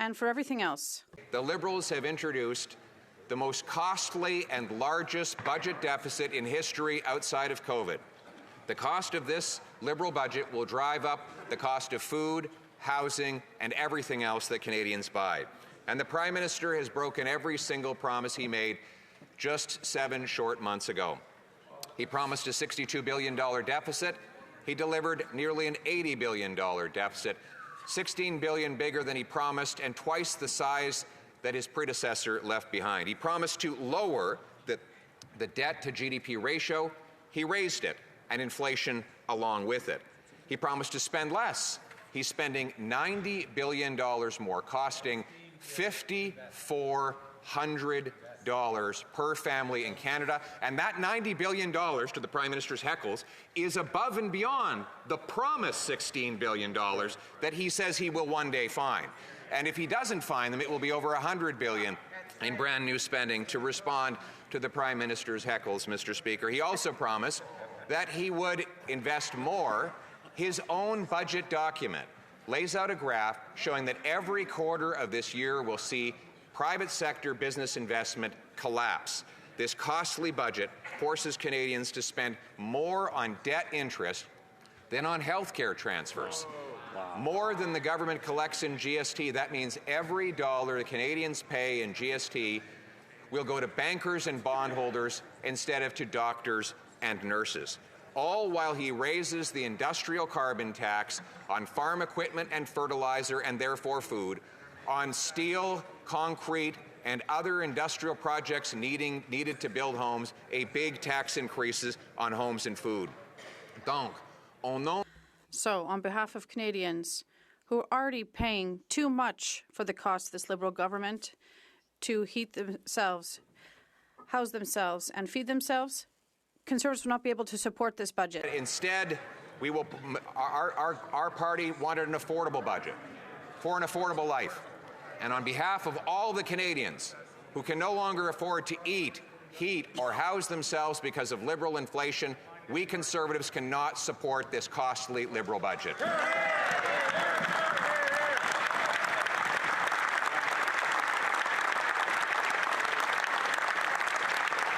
and for everything else. The Liberals have introduced the most costly and largest budget deficit in history outside of COVID. The cost of this Liberal budget will drive up the cost of food, housing, and everything else that Canadians buy. And the Prime Minister has broken every single promise he made just 7 short months ago. He promised a $62 billion deficit. He delivered nearly an $80 billion deficit, $16 billion bigger than he promised and twice the size that his predecessor left behind. He promised to lower the debt to GDP ratio. He raised it, and inflation along with it. He promised to spend less. He's spending $90 billion more, costing $5,400 per family in Canada. And that $90 billion, to the Prime Minister's heckles, is above and beyond the promised $16 billion that he says he will one day find. And if he doesn't find them, it will be over $100 billion in brand new spending to respond to the Prime Minister's heckles, Mr. Speaker. He also promised that he would invest more. His own budget document lays out a graph showing that every quarter of this year will see private sector business investment collapse. This costly budget forces Canadians to spend more on debt interest than on health care transfers. More than the government collects in GST. That means every dollar the Canadians pay in GST will go to bankers and bondholders instead of to doctors and nurses. All while he raises the industrial carbon tax on farm equipment and fertilizer and therefore food, on steel, concrete, and other industrial projects needed to build homes, a big tax increases on homes and food. So, on behalf of Canadians who are already paying too much for the cost of this Liberal government to heat themselves, house themselves, and feed themselves, Conservatives will not be able to support this budget. Instead, our party wanted an affordable budget for an affordable life. And on behalf of all the Canadians who can no longer afford to eat, heat, or house themselves because of Liberal inflation, we Conservatives cannot support this costly Liberal budget.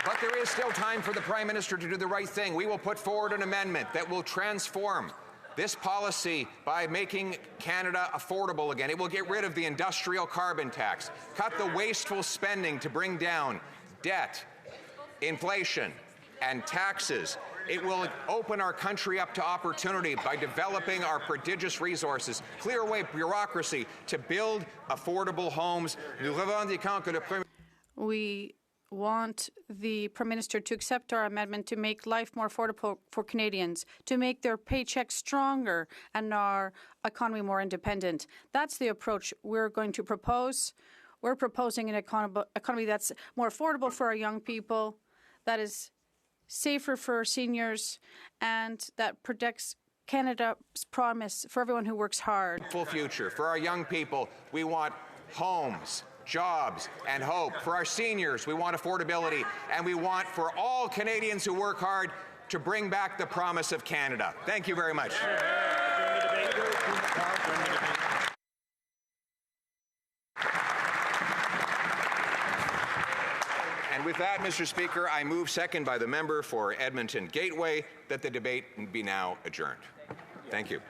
But there is still time for the Prime Minister to do the right thing. We will put forward an amendment that will transform this policy by making Canada affordable again. It will get rid of the industrial carbon tax, cut the wasteful spending to bring down debt, inflation, and taxes. It will open our country up to opportunity by developing our prodigious resources, clear away bureaucracy to build affordable homes. We want the Prime Minister to accept our amendment to make life more affordable for Canadians, to make their paychecks stronger and our economy more independent. That's the approach we're going to propose. We're proposing an economy that's more affordable for our young people, that is safer for our seniors, and that protects Canada's promise for everyone who works hard. Full future. For our young people, we want homes, jobs, and hope. For our seniors, we want affordability. And we want for all Canadians who work hard to bring back the promise of Canada. Thank you very much. And with that, Mr. Speaker, I move, second by the member for Edmonton Gateway, that the debate be now adjourned. Thank you.